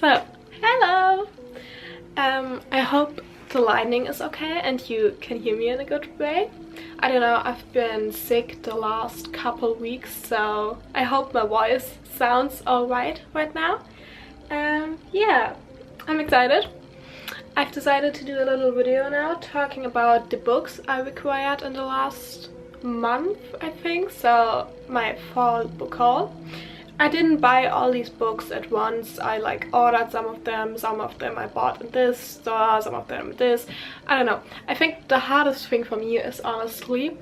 So, hello! I hope the lighting is okay and you can hear me in a good way. I don't know, I've been sick the last couple weeks, so I hope my voice sounds alright right now. Yeah, I'm excited. I've decided to do a little video now talking about the books I required in the last month, I think, so my fall book haul. I didn't buy all these books at once. I ordered some of them I bought in this store, some of them this. I don't know. I think the hardest thing for me is honestly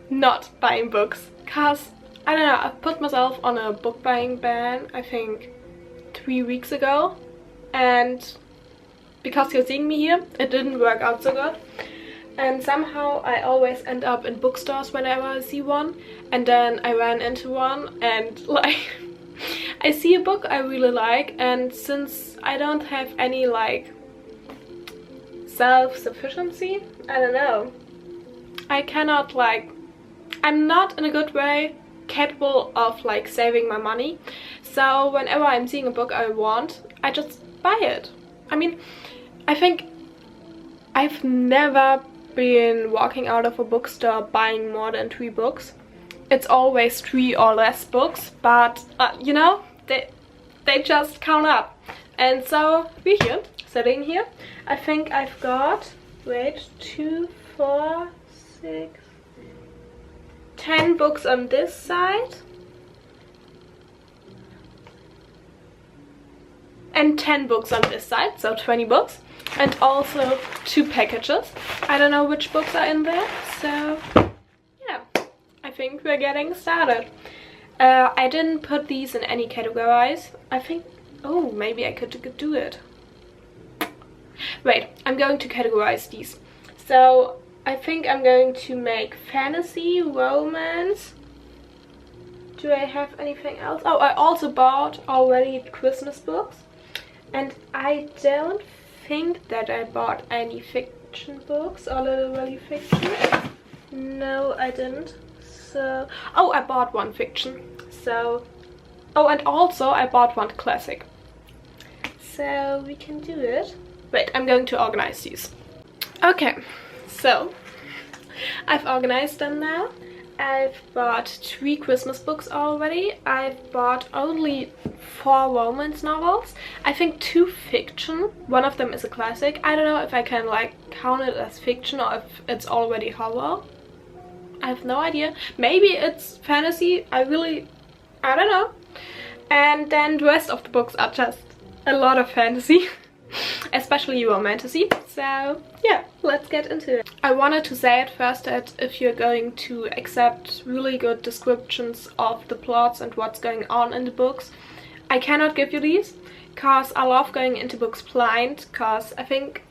not buying books, cause I don't know, I put myself on a book buying ban I think 3 weeks ago, and because you're seeing me here, it didn't work out so good. And somehow I always end up in bookstores whenever I see one, and then I ran into one and I see a book I really like, and since I don't have any self-sufficiency, I don't know, I cannot I'm not in a good way capable of saving my money. So whenever I'm seeing a book I want, I just buy it. I mean, I think I've never been walking out of a bookstore buying more than 3 books. It's always 3 or less books, but you know, they just count up. And so we're here, sitting here. I think I've got, wait, 2, 4, 6, 10 books on this side and 10 books on this side, so 20 books. And also 2 packages. I don't know which books are in there, so yeah, I think we're getting started. I didn't put these in any categories. I think, oh, maybe I could do it. Wait, I'm going to categorize these. So I think I'm going to make fantasy, romance. Do I have anything else? Oh, I also bought already Christmas books, and I don't think that I bought any fiction books or literary fiction. No, I didn't. So, oh, I bought 1 fiction. So, oh, and also I bought 1 classic. So we can do it. Wait, I'm going to organize these. Okay, so I've organized them now. I've bought 3 Christmas books already. I've bought only 4 romance novels. I think 2 fiction. One of them is a classic. I don't know if I can count it as fiction or if it's already horror. I have no idea. Maybe it's fantasy. I don't know. And then the rest of the books are just a lot of fantasy. Especially romantasy. So yeah, let's get into it. I wanted to say at first that if you're going to accept really good descriptions of the plots and what's going on in the books, I cannot give you these, because I love going into books blind, because I think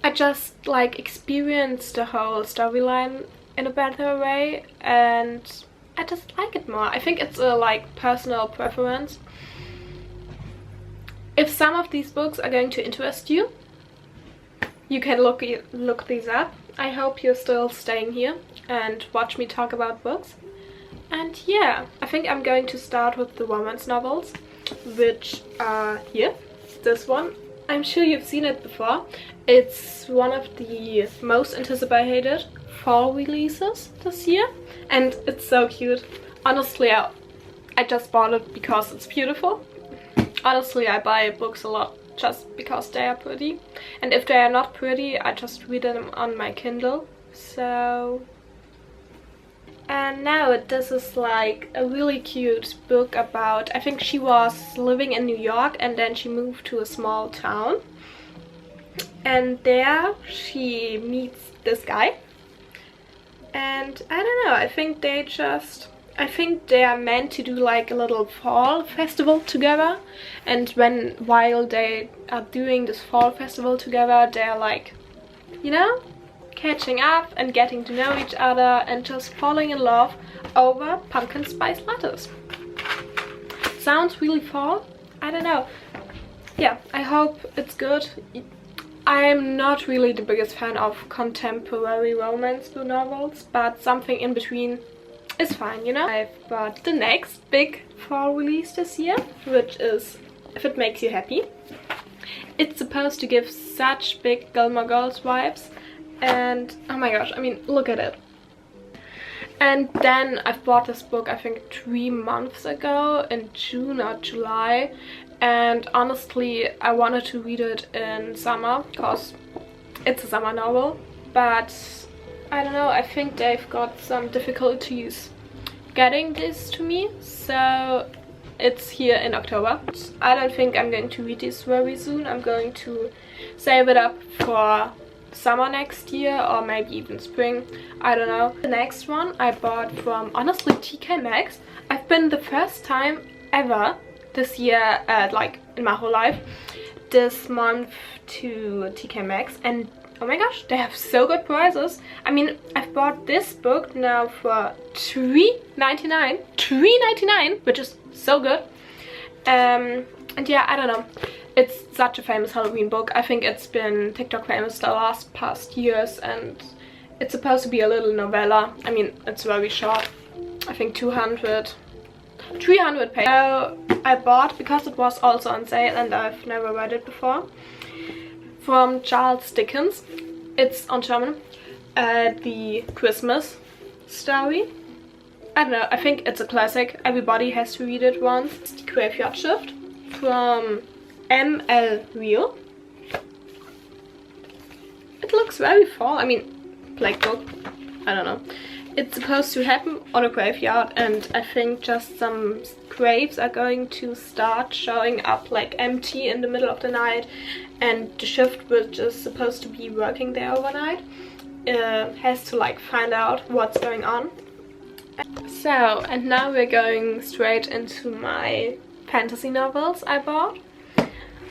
I just experience the whole storyline in a better way, and I just like it more. I think it's a personal preference. If some of these books are going to interest you, you can look these up. I hope you're still staying here and watch me talk about books. And yeah, I think I'm going to start with the romance novels, which are here. This one, I'm sure you've seen it before. It's one of the most anticipated fall releases this year, and it's so cute. Honestly, I just bought it because it's beautiful. Honestly, I buy books a lot just because they are pretty, and if they are not pretty, I just read them on my Kindle. So, and now this is a really cute book about, I think she was living in New York and then she moved to a small town, and there she meets this guy, and I don't know, I think they are meant to do a little fall festival together, and while they are doing this fall festival together, they're you know, catching up and getting to know each other and just falling in love over pumpkin spice lattes. Sounds really fall? I don't know. Yeah, I hope it's good. I'm not really the biggest fan of contemporary romance novels, but something in between is fine, you know? I've got the next big fall release this year, which is if it makes you happy. It's supposed to give such big Gilmore Girls vibes, and oh my gosh, I mean, look at it. And then I've bought this book, I think 3 months ago in June or July, and honestly I wanted to read it in summer because it's a summer novel, but I don't know, I think they've got some difficulties getting this to me, so it's here in October. I don't think I'm going to read this very soon. I'm going to save it up for summer next year or maybe even spring, I don't know. The next one I bought from, honestly, TK Maxx. I've been the first time ever this year, like in my whole life, this month to TK Maxx, and oh my gosh, they have so good prices. I mean, I've bought this book now for $3.99. $3.99, which is so good. And yeah, I don't know. It's such a famous Halloween book. I think it's been TikTok famous the past years, and it's supposed to be a little novella. I mean, it's very short. I think 300 pages. So I bought, because it was also on sale and I've never read it before, from Charles Dickens. It's on German. The Christmas Story. I don't know, I think it's a classic. Everybody has to read it once. It's The Graveyard Shift from M.L. Real. It looks very fall. I mean, black book. I don't know. It's supposed to happen on a graveyard, and I think just some graves are going to start showing up like empty in the middle of the night, and the shift, which is supposed to be working there overnight, has to like find out what's going on. So, and now we're going straight into my fantasy novels I bought.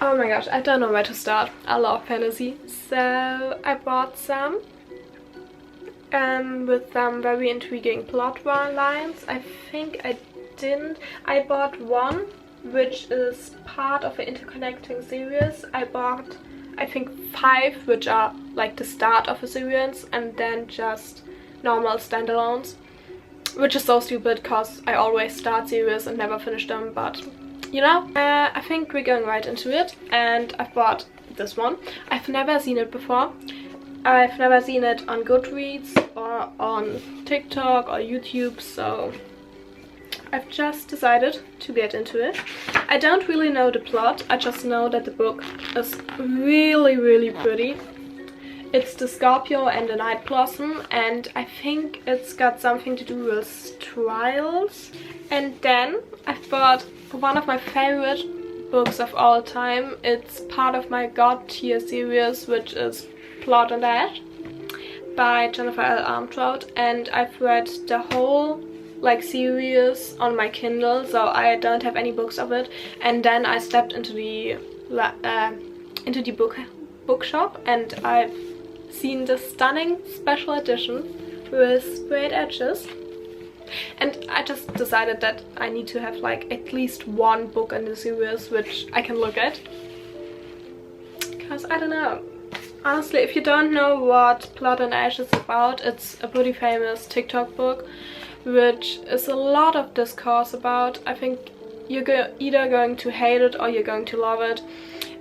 Oh my gosh, I don't know where to start. I love fantasy. So I bought some with some very intriguing plot lines. I think I bought one which is part of an interconnecting series. I bought, I think, 5 which are like the start of a series, and then just normal standalones, which is so stupid because I always start series and never finish them, but you know. I think we're going right into it, and I've bought this one. I've never seen it before. I've never seen it on Goodreads or on TikTok or YouTube, so I've just decided to get into it. I don't really know the plot, I just know that the book is really, really pretty. It's the Scorpio and the Night Blossom, and I think it's got something to do with trials. And then I've bought one of my favorite books of all time. It's part of my God tier series, which is Plot and Dash by Jennifer L. Armentrout, and I've read the whole like series on my Kindle, so I don't have any books of it. And then I stepped into the bookshop, and I've seen the stunning special edition with sprayed edges, and I just decided that I need to have like at least one book in the series which I can look at, because I don't know. Honestly, if you don't know what Blood and Ash is about, it's a pretty famous TikTok book which is a lot of discourse about. I think you're either going to hate it or you're going to love it.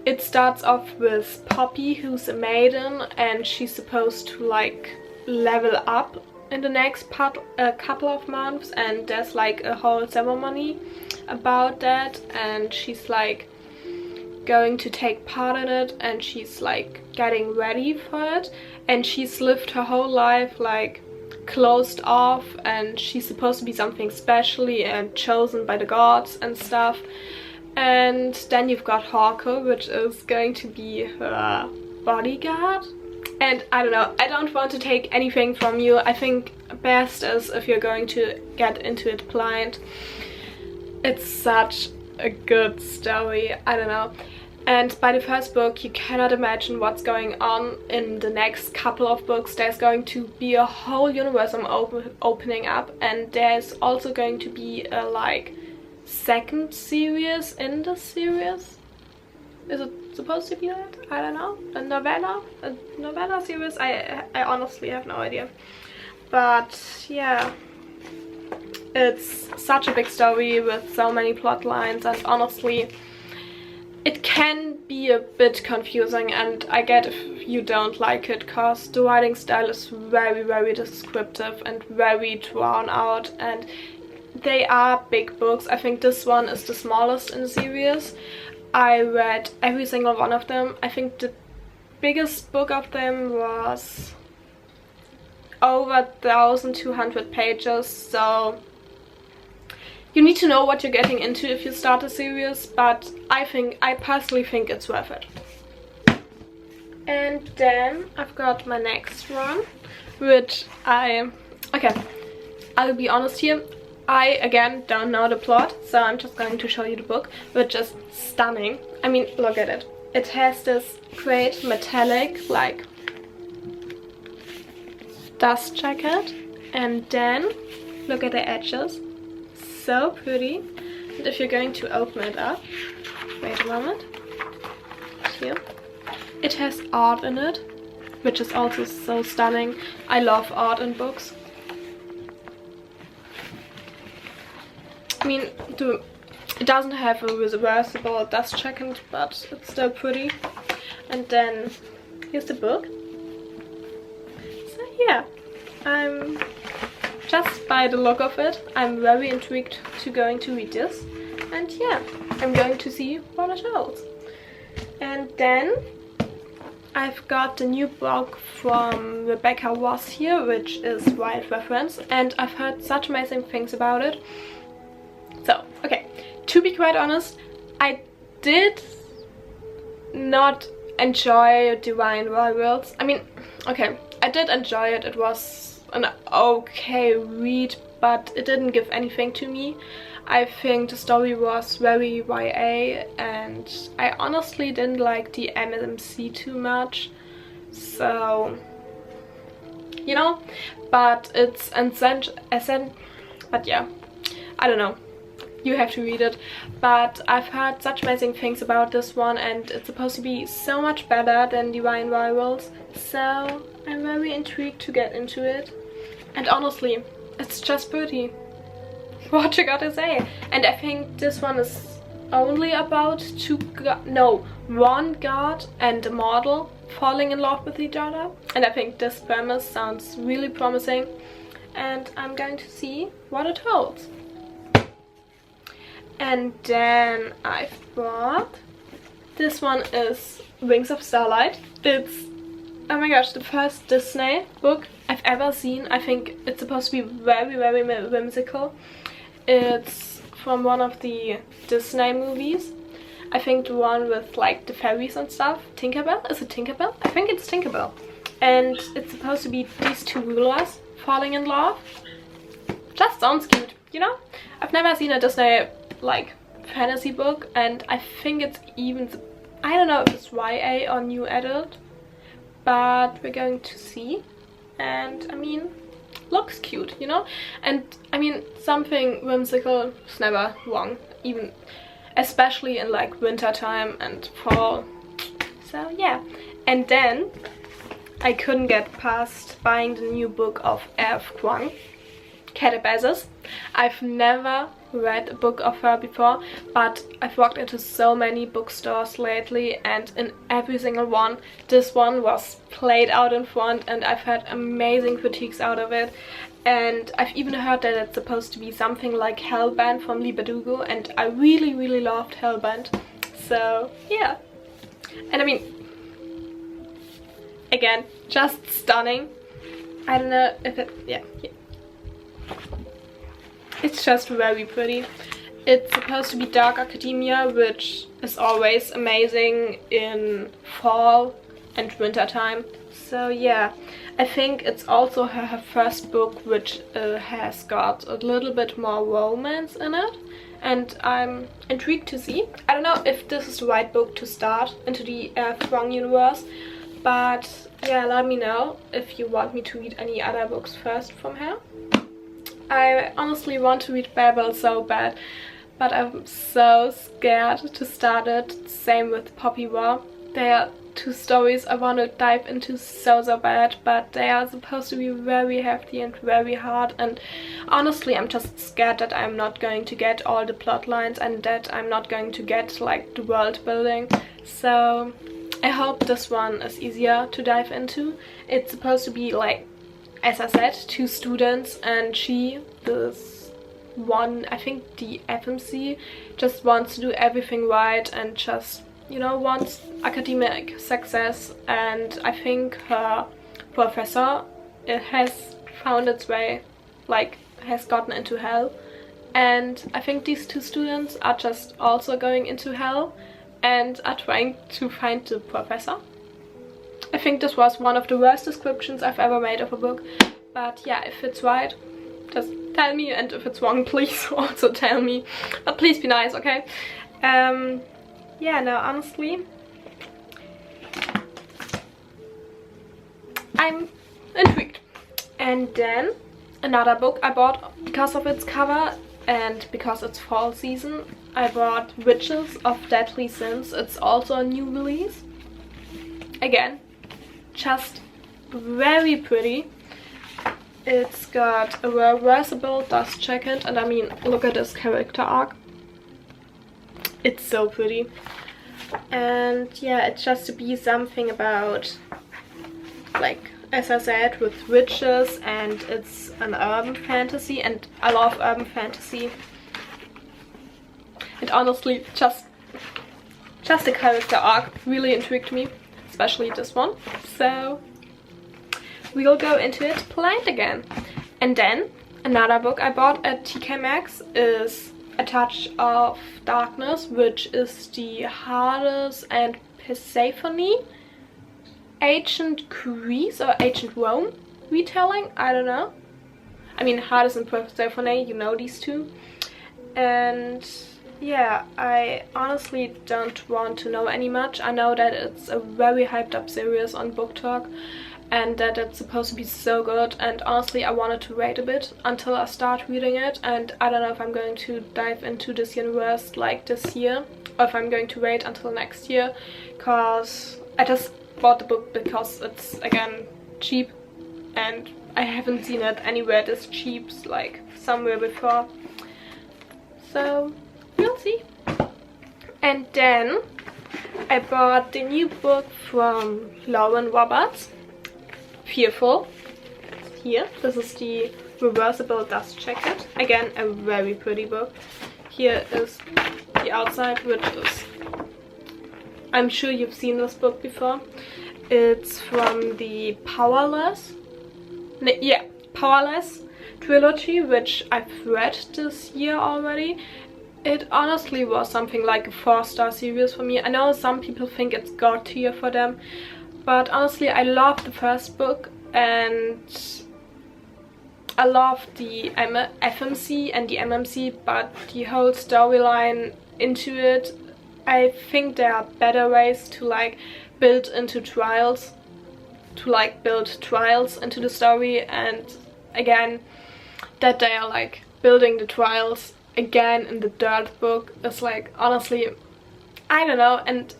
It starts off with Poppy, who's a maiden, and she's supposed to like level up in the next couple of months, and there's like a whole ceremony about that, and she's like going to take part in it, and she's like getting ready for it, and she's lived her whole life like closed off, and she's supposed to be something specially and chosen by the gods and stuff. And then you've got Hawker, which is going to be her bodyguard. And I don't know, I don't want to take anything from you. I think best is if you're going to get into it blind. It's such a good story, I don't know. And by the first book, you cannot imagine what's going on in the next couple of books. There's going to be a whole universe I'm opening up, and there's also going to be a like second series in the series. Is it supposed to be that? I don't know. A novella series? I honestly have no idea. But yeah, it's such a big story with so many plot lines, and honestly, it can be a bit confusing, and I get if you don't like it, because the writing style is very, very descriptive and very drawn out, and they are big books. I think this one is the smallest in the series. I read every single one of them. I think the biggest book of them was over 1,200 pages, so you need to know what you're getting into if you start a series, but I personally think it's worth it. And then I've got my next one, which I'll be honest here, I again don't know the plot, so I'm just going to show you the book, which is stunning. I mean, look at it. It has this great metallic, like, dust jacket, and then look at the edges. So pretty. And if you're going to open it up, wait a moment, here, it has art in it, which is also so stunning. I love art in books. I mean, it doesn't have a reversible dust jacket, but it's still pretty. And then here's the book. So yeah, just by the look of it, I'm very intrigued to going to read this, and yeah, I'm going to see what it holds. And then I've got the new book from Rebecca Was here, which is Wild Reference, and I've heard such amazing things about it. So, okay, to be quite honest, I did not enjoy Divine Rivals. I mean, okay, I did enjoy it. It was an okay read, but it didn't give anything to me. I think the story was very YA, and I honestly didn't like the MMC too much, so you know, but it's but yeah, I don't know, you have to read it. But I've heard such amazing things about this one, and it's supposed to be so much better than Divine Rivals, so I'm very intrigued to get into it. And honestly, it's just pretty. What you gotta say? And I think this one is only about one god and a model falling in love with each other. And I think this premise sounds really promising, and I'm going to see what it holds. And then I've bought, this one is Wings of Starlight. It's, oh my gosh, the first Disney book I've ever seen. I think it's supposed to be very, very whimsical. It's from one of the Disney movies. I think the one with like the fairies and stuff. Tinkerbell? Is it Tinkerbell? I think it's Tinkerbell. And it's supposed to be these two rulers falling in love. Just sounds cute, you know? I've never seen a Disney like fantasy book, and I think it's even, I don't know if it's YA or new adult, but we're going to see. And I mean, looks cute, you know? And I mean, something whimsical is never wrong, even especially in like winter time and fall. So yeah. And then I couldn't get past buying the new book of F. Kwang, Catabasis. I've never read a book of her before, but I've walked into so many bookstores lately, and in every single one this one was played out in front, and I've heard amazing critiques out of it. And I've even heard that it's supposed to be something like Hellbent from Lee Bardugo, and I really, really loved Hellbent. So yeah. And I mean, again, just stunning. I don't know if it, yeah. It's just very pretty. It's supposed to be dark academia, which is always amazing in fall and winter time. So yeah, I think it's also her first book, which has got a little bit more romance in it, and I'm intrigued to see. I don't know if this is the right book to start into the Kwang universe, but yeah, let me know if you want me to read any other books first from her. I honestly want to read Babel so bad, but I'm so scared to start it. Same with Poppy War. They are two stories I want to dive into so bad, but they are supposed to be very hefty and very hard, and honestly I'm just scared that I'm not going to get all the plot lines and that I'm not going to get like the world building. So I hope this one is easier to dive into. It's supposed to be like, as I said, two students, and this one, I think the FMC, just wants to do everything right and just, you know, wants academic success. And I think her professor, it has found its way, like has gotten into hell, and I think these two students are just also going into hell and are trying to find the professor. I think this was one of the worst descriptions I've ever made of a book, but yeah, if it's right, just tell me, and if it's wrong, please also tell me, but please be nice, okay? Yeah, no, honestly, I'm intrigued. And then another book I bought because of its cover and because it's fall season. I bought Witches of Deadly Sins. It's also a new release. Again, just very pretty. It's got a reversible dust jacket, and I mean, look at this character arc. It's so pretty. And yeah, it's just to be something about, like, as I said, with witches, and it's an urban fantasy, and I love urban fantasy. And honestly, just the character arc really intrigued me, especially this one. So we'll go into it blind again. And then another book I bought at TK Maxx is A Touch of Darkness, which is the Hades and Persephone, Ancient Greece or Ancient Rome retelling. I don't know. I mean, Hades and Persephone, you know these two. And yeah, I honestly don't want to know any much. I know that it's a very hyped up series on Book Talk and that it's supposed to be so good, and honestly I wanted to wait a bit until I start reading it, and I don't know if I'm going to dive into this universe like this year or if I'm going to wait until next year, because I just bought the book because it's, again, cheap, and I haven't seen it anywhere this cheap, like somewhere before. So we'll see. And then I bought the new book from Lauren Roberts, Fearful. Here, this is the reversible dust jacket. Again, a very pretty book. Here is the outside, which is, I'm sure you've seen this book before. It's from the Powerless trilogy, which I've read this year already. It honestly was something like a 4-star series for me. I know some people think it's god tier for them, but honestly I loved the first book, and I love the FMC and the MMC, but the whole storyline into it, I think there are better ways to like build into trials, to like build trials into the story, and again, that they are like building the trials again in the third book is like, honestly, I don't know. And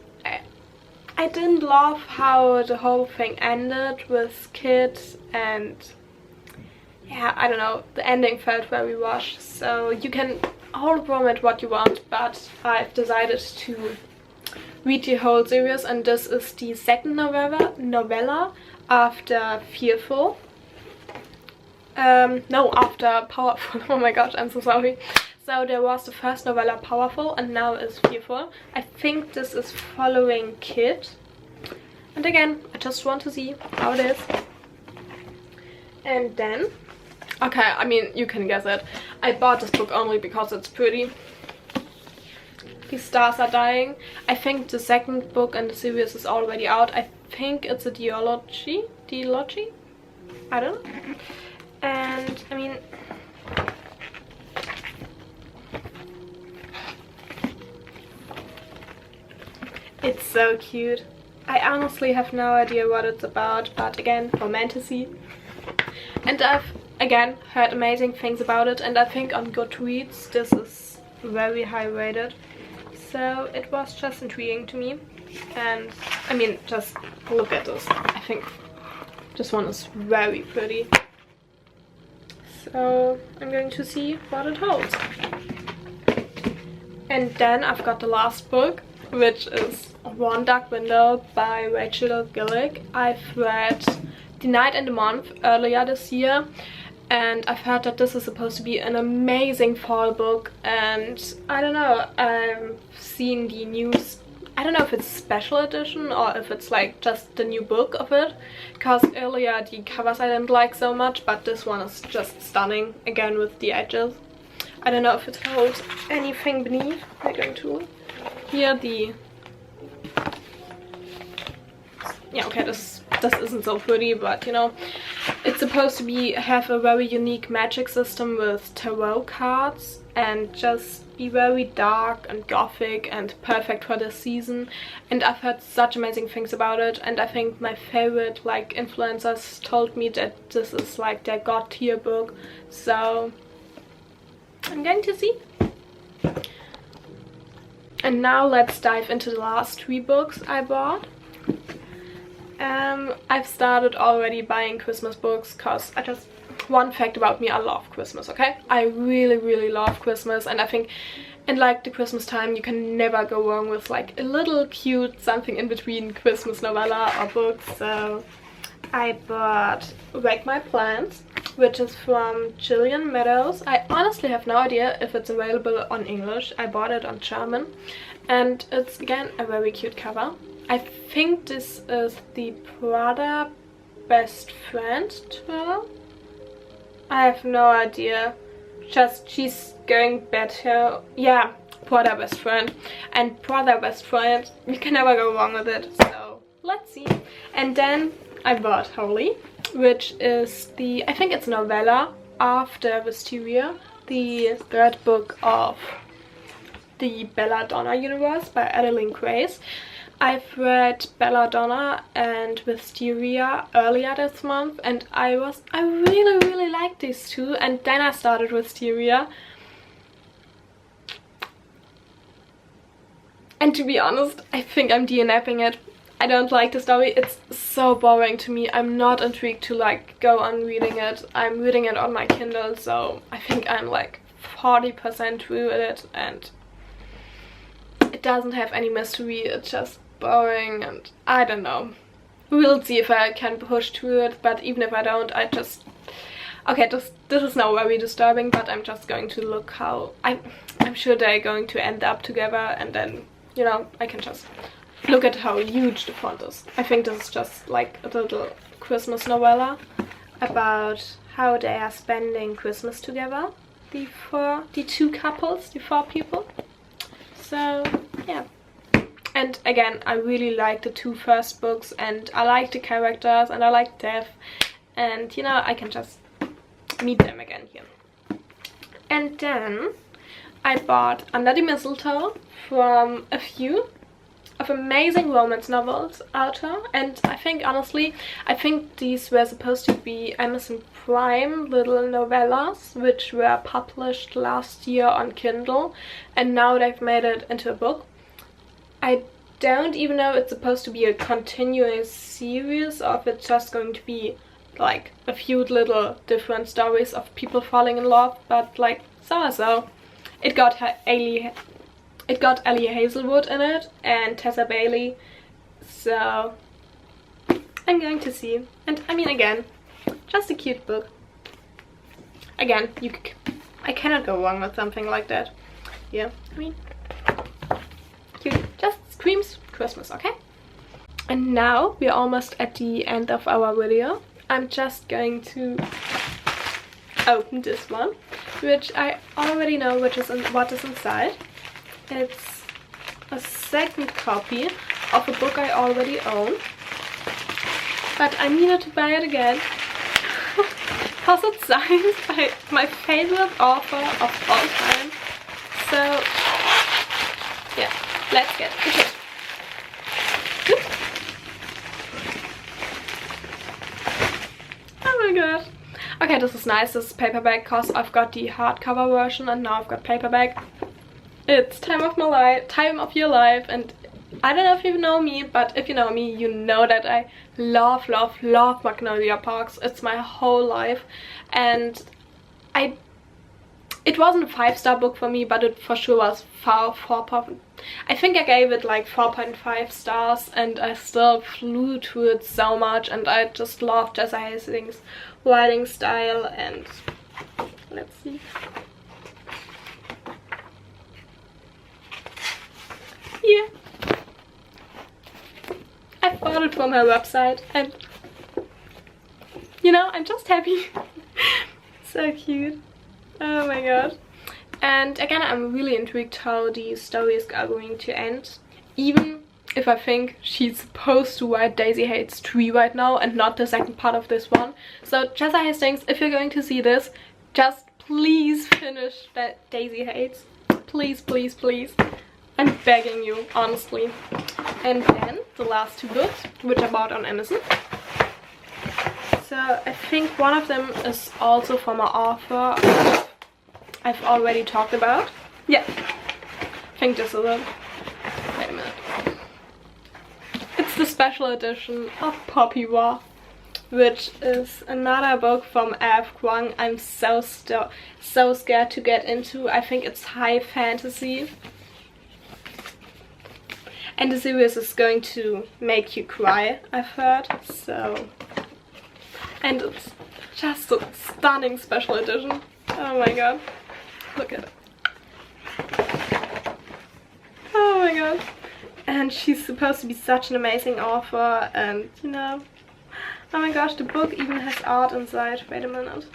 I didn't love how the whole thing ended with Kid, and yeah, I don't know, the ending felt very rushed. So you can hold from it what you want, but I've decided to read the whole series, and this is the second novella after Fearful. No, after Powerful. Oh my gosh, I'm so sorry. So there was the first novella, Powerful, and now is Fearful. I think this is following Kid. And again, I just want to see how it is. And then, okay, I mean, you can guess it. I bought this book only because it's pretty. The Stars Are Dying. I think the second book in the series is already out. I think it's a duology? I don't know. And I mean, it's so cute. I honestly have no idea what it's about, but again, romantasy. And I've again heard amazing things about it, and I think on Goodreads this is very high rated. So it was just intriguing to me. And I mean, just look at this. I think this one is very pretty. So I'm going to see what it holds. And then I've got the last book, which is One Dark Window by Rachel Gillick. I've read The Night and the Month earlier this year, and I've heard that this is supposed to be an amazing fall book, and I don't know, I've seen the news. I don't know if it's special edition or if it's like just the new book of it, because earlier the covers I didn't like so much, but this one is just stunning, again with the edges. I don't know if it holds anything beneath. We're going to hear the... Yeah, okay, this isn't so pretty, but you know, it's supposed to have a very unique magic system with tarot cards and just be very dark and gothic and perfect for this season. And I've heard such amazing things about it, and I think my favorite like influencers told me that this is like their god tier book, so I'm going to see. And now let's dive into the last 3 books I bought. I've started already buying Christmas books because one fact about me, I love Christmas, okay? I really love Christmas, and I think in like the Christmas time you can never go wrong with like a little cute something in between Christmas novella or books. So I bought Wake My Plants, which is from Gillian Meadows. I honestly have no idea if it's available on English. I bought it on German, and it's again a very cute cover. I think this is the Prada Best Friend twirl. I have no idea. Just she's going better. Yeah, Prada Best Friend. And Prada Best Friend, you can never go wrong with it. So let's see. And then I bought Holy, which is I think it's a novella after Wisteria, the 3rd book of the Belladonna universe by Adeline Grace. I've read Belladonna and Wisteria earlier this month, and I really liked these 2, and then I started Wisteria. And to be honest, I think I'm DNFing it. I don't like the story. It's so boring to me. I'm not intrigued to like go on reading it. I'm reading it on my Kindle, so I think I'm like 40% through it, and it doesn't have any mystery. It's just boring, and I don't know. We'll see if I can push through it, but even if I don't, okay, this is now very disturbing, but I'm just going to look how I'm sure they're going to end up together, and then, you know, I can just look at how huge the font is. I think this is just like a little Christmas novella about how they are spending Christmas together, the 2 couples, the 4 people. So yeah. And again, I really like the 2 first books, and I like the characters, and I like Death, and you know, I can just meet them again here. And then I bought Under the Mistletoe from a few of amazing romance novels author, and I think honestly, I think these were supposed to be Amazon Prime little novellas which were published last year on Kindle, and now they've made it into a book. I don't even know if it's supposed to be a continuous series or if it's just going to be like a few little different stories of people falling in love, but like so. It got Ellie Hazelwood in it and Tessa Bailey, so I'm going to see. And I mean, again, just a cute book. Again, I cannot go wrong with something like that. Yeah, I mean, cute, just screams Christmas, okay? And now we're almost at the end of our video. I'm just going to open this one, which I already know what is inside. It's a second copy of a book I already own, but I needed to buy it again because it's signed by my favorite author of all time. So yeah, let's get into it. Oh my god. Okay, this is nice. This is paperback because I've got the hardcover version and now I've got paperback. It's time of my life, time of your life, and I don't know if you know me, but if you know me, you know that I love, love, love Magnolia Parks. It's my whole life, and it wasn't a 5-star book for me, but it for sure was I think I gave it like 4.5 stars, and I still flew through it so much, and I just love Jessa Hastings' writing style. And let's see. Yeah, I bought it from her website, and you know, I'm just happy. So cute. Oh my god. And again, I'm really intrigued how the stories are going to end, even if I think she's supposed to write Daisy Hates 3 right now and not the second part of this one. So Jessa Hastings, if you're going to see this, just please finish that Daisy Hates. Please, please, please. I'm begging you, honestly. And then the last 2 books, which I bought on Amazon. So I think one of them is also from an author I've already talked about. Yeah, I think this is it. Wait a minute. It's the special edition of Poppy War, which is another book from F. Kwang I'm so scared to get into. I think it's high fantasy. And the series is going to make you cry, I've heard. So, and it's just a stunning special edition. Oh my god. Look at it. Oh my god. And she's supposed to be such an amazing author, and you know, oh my gosh, the book even has art inside. Wait a minute.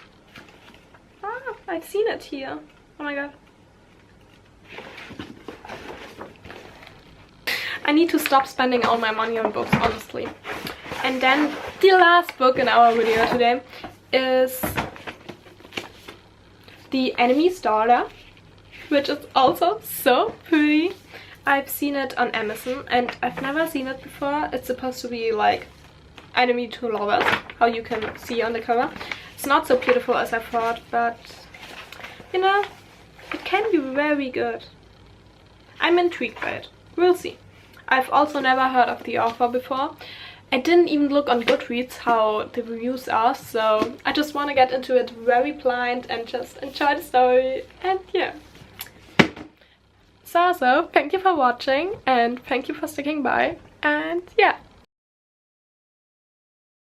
Ah, I've seen it here. Oh my god. I need to stop spending all my money on books, honestly. And then the last book in our video today is The Enemy's Daughter, which is also so pretty. I've seen it on Amazon and I've never seen it before. It's supposed to be like enemy to lovers, how you can see on the cover. It's not so beautiful as I thought, but you know, it can be very good. I'm intrigued by it. We'll see. I've also never heard of the author before. I didn't even look on Goodreads how the reviews are, so I just want to get into it very blind and just enjoy the story, and yeah. So thank you for watching and thank you for sticking by, and yeah.